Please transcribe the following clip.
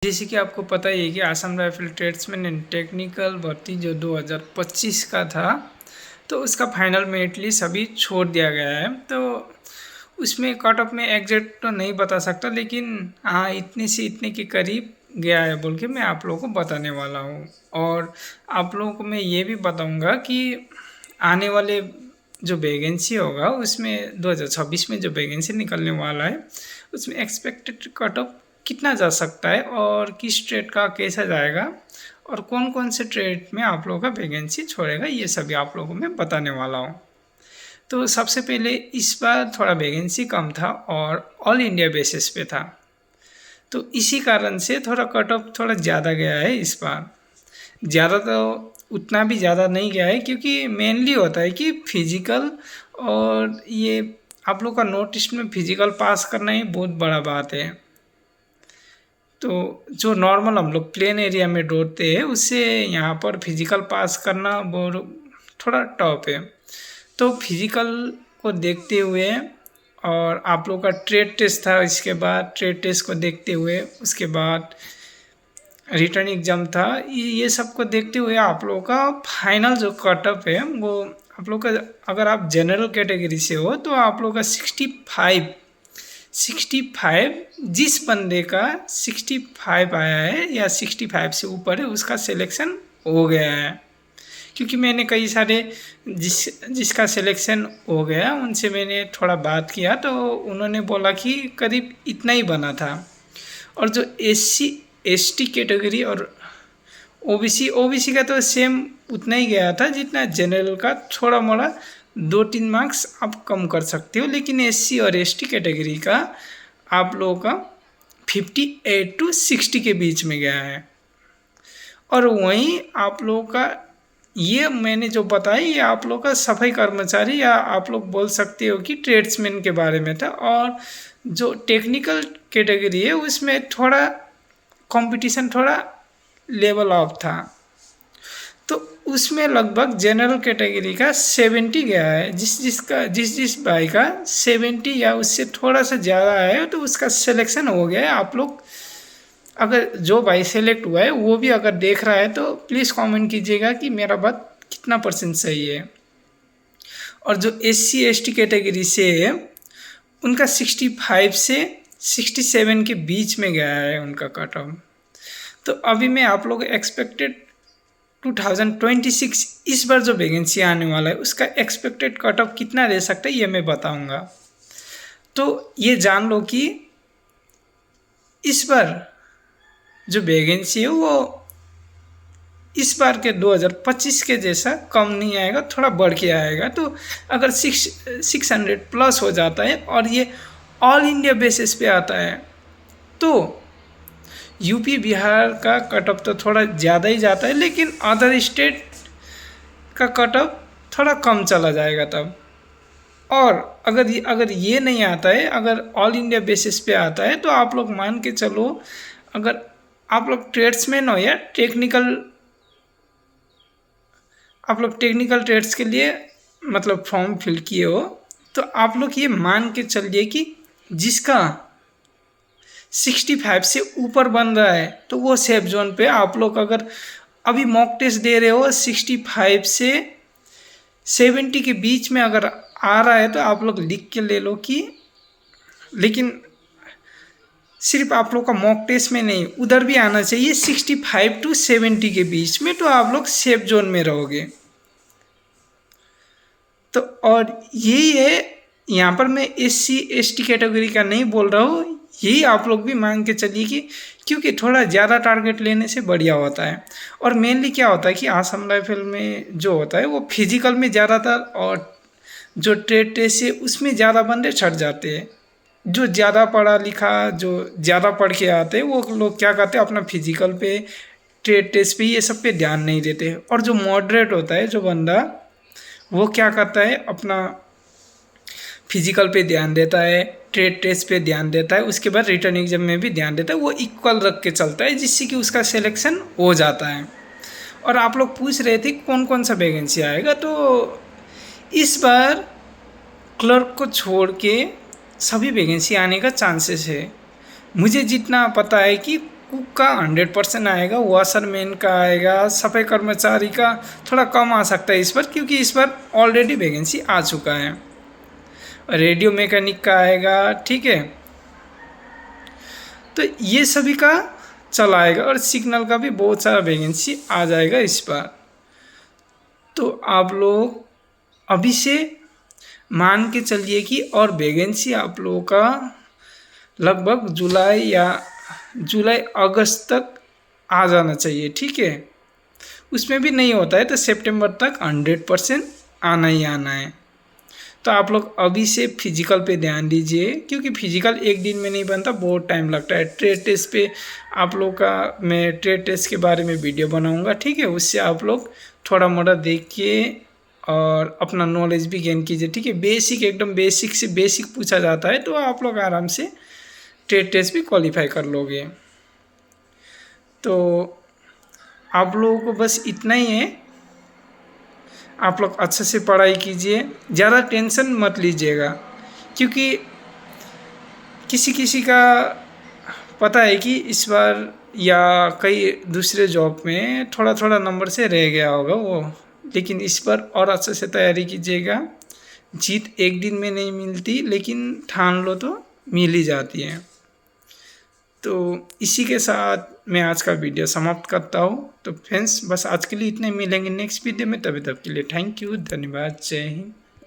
जैसे कि आपको पता ही है कि Assam rifle tradesman and technical भर्ती जो 2025 का था, तो उसका फाइनल मेरिट लिस्ट अभी छोड़ दिया गया है। तो उसमें कट ऑफ में एग्जैक्ट तो नहीं बता सकता, लेकिन हाँ इतने से इतने के करीब गया है बोल के मैं आप लोगों को बताने वाला हूँ। और आप लोगों को मैं ये भी बताऊँगा कि आने वाले जो वैकेंसी होगा उसमें 2026 में जो वैकेंसी निकलने वाला है उसमें एक्सपेक्टेड कट ऑफ कितना जा सकता है और किस ट्रेड का कैसा जाएगा और कौन कौन से ट्रेड में आप लोगों का वैकेंसी छोड़ेगा, ये सभी आप लोगों को मैं बताने वाला हूँ। तो सबसे पहले इस बार थोड़ा वैकेंसी कम था और ऑल इंडिया बेसिस पे था, तो इसी कारण से थोड़ा कट ऑफ थोड़ा ज़्यादा गया है इस बार। ज़्यादा तो उतना भी ज़्यादा नहीं गया है, क्योंकि मेनली होता है कि फिजिकल और ये आप लोग का नोटिस में फिजिकल पास करना ही बहुत बड़ा बात है। तो जो नॉर्मल हम लोग प्लेन एरिया में दौड़ते हैं उससे यहाँ पर फिजिकल पास करना बहुत थोड़ा टफ है। तो फिजिकल को देखते हुए और आप लोग का ट्रेड टेस्ट था, इसके बाद ट्रेड टेस्ट को देखते हुए उसके बाद रिटर्न एग्ज़ाम था, ये सब को देखते हुए आप लोगों का फाइनल जो कटअप है वो आप लोग का, अगर आप जनरल कैटेगरी से हो तो आप लोग का 65 जिस बंदे का 65 आया है या 65 से ऊपर है उसका सिलेक्शन हो गया है। क्योंकि मैंने कई सारे जिसका सिलेक्शन हो गया उनसे मैंने थोड़ा बात किया तो उन्होंने बोला कि करीब इतना ही बना था। और जो SC/ST कैटेगरी और OBC का तो सेम उतना ही गया था जितना जनरल का, थोड़ा मोड़ा 2-3 मार्क्स आप कम कर सकते हो, लेकिन SC और ST कैटेगरी का आप लोगों का 58 to 60 के बीच में गया है। और वहीं आप लोगों का ये मैंने जो बताया ये आप लोग का सफाई कर्मचारी या आप लोग बोल सकते हो कि ट्रेड्समैन के बारे में था। और जो टेक्निकल कैटेगरी है उसमें थोड़ा कंपटीशन थोड़ा लेवल ऑफ था, तो उसमें लगभग जनरल कैटेगरी का 70 गया है। जिस भाई का 70 या उससे थोड़ा सा ज़्यादा है तो उसका सिलेक्शन हो गया है। आप लोग अगर जो भाई सेलेक्ट हुआ है वो भी अगर देख रहा है तो प्लीज़ कमेंट कीजिएगा कि मेरा बात कितना % सही है। और जो SC/ST कैटेगरी से है उनका 65 से 67 के बीच में गया है उनका कट ऑफ। तो अभी मैं आप लोग एक्सपेक्टेड 2026 इस बार जो वैकेंसी आने वाला है उसका एक्सपेक्टेड कट ऑफ कितना रह सकता है ये मैं बताऊंगा। तो ये जान लो कि इस बार जो वैकेंसी है वो इस बार के 2025 के जैसा कम नहीं आएगा, थोड़ा बढ़ के आएगा। तो अगर 600 प्लस हो जाता है और ये ऑल इंडिया बेसिस पे आता है तो यूपी बिहार का कट ऑफ तो थोड़ा ज़्यादा ही जाता है, लेकिन अदर स्टेट का कट ऑफ थोड़ा कम चला जाएगा तब। और अगर ये नहीं आता है, अगर ऑल इंडिया बेसिस पे आता है तो आप लोग मान के चलो, अगर आप लोग ट्रेड्समैन हो या आप लोग टेक्निकल ट्रेड्स के लिए मतलब फॉर्म फिल किए हो, तो आप लोग ये मान के चलिए कि जिसका 65 से ऊपर बन रहा है तो वो सेफ जोन पे आप लोग अगर अभी मॉक टेस्ट दे रहे हो 65 से 70 के बीच में अगर आ रहा है तो आप लोग लिख के ले लो कि, लेकिन सिर्फ आप लोग का मॉक टेस्ट में नहीं उधर भी आना चाहिए 65 to 70 के बीच में, तो आप लोग सेफ जोन में रहोगे। तो और यही है, यहाँ पर मैं SC/ST कैटेगरी का नहीं बोल रहा हूँ, यही आप लोग भी मान के चलिए कि क्योंकि थोड़ा ज़्यादा टारगेट लेने से बढ़िया होता है। और मेनली क्या होता है कि आसाम राइफल में जो होता है वो फिजिकल में ज़्यादातर और जो ट्रेड टेस्ट है उसमें ज़्यादा बंदे छट जाते हैं। जो ज़्यादा पढ़ा लिखा जो ज़्यादा पढ़ के आते हैं वो लोग क्या करते हैं अपना फिजिकल पे ट्रेड टेस्ट पे ये सब पे ध्यान नहीं देते। और जो मॉडरेट होता है जो बंदा वो क्या करता है अपना फिजिकल पे ध्यान देता है, ट्रेड टेस्ट पे ध्यान देता है, उसके बाद रिटर्न एग्जाम में भी ध्यान देता है, वो इक्वल रख के चलता है जिससे कि उसका सिलेक्शन हो जाता है। और आप लोग पूछ रहे थे कौन कौन सा वैकेंसी आएगा, तो इस बार क्लर्क को छोड़ के सभी वैकेंसी आने का चांसेस है। मुझे जितना पता है कि कुक का 100% आएगा, वॉशरमैन का आएगा, सफाई कर्मचारी का थोड़ा कम आ सकता है इस बार, क्योंकि इस बार ऑलरेडी वैकेंसी आ चुका है। रेडियो मैकेनिक का आएगा, ठीक है। तो ये सभी का चला आएगा, और सिग्नल का भी बहुत सारा वैकेंसी आ जाएगा इस बार। तो आप लोग अभी से मान के चलिए कि और वैकेंसी आप लोगों का लगभग जुलाई अगस्त तक आ जाना चाहिए, ठीक है। उसमें भी नहीं होता है तो सितंबर तक 100% आना ही आना है। तो आप लोग अभी से फिजिकल पे ध्यान दीजिए, क्योंकि फिजिकल एक दिन में नहीं बनता, बहुत टाइम लगता है। ट्रेड टेस्ट पे आप लोग का मैं ट्रेड टेस्ट के बारे में वीडियो बनाऊंगा, ठीक है। उससे आप लोग थोड़ा मोड़ा देखिए और अपना नॉलेज भी गेन कीजिए, ठीक है। बेसिक, एकदम बेसिक से बेसिक पूछा जाता है, तो आप लोग आराम से ट्रेड टेस्ट भी क्वालिफाई कर लोगे। तो आप लोगों को बस इतना ही है, आप लोग अच्छे से पढ़ाई कीजिए, ज़्यादा टेंशन मत लीजिएगा, क्योंकि किसी किसी का पता है कि इस बार या कई दूसरे जॉब में थोड़ा थोड़ा नंबर से रह गया होगा वो, लेकिन इस बार और अच्छे से तैयारी कीजिएगा। जीत एक दिन में नहीं मिलती, लेकिन ठान लो तो मिल ही जाती है। तो इसी के साथ मैं आज का वीडियो समाप्त करता हूँ। तो फ्रेंड्स, बस आज के लिए इतने, मिलेंगे नेक्स्ट वीडियो में, तभी तक के लिए थैंक यू, धन्यवाद, जय हिंद।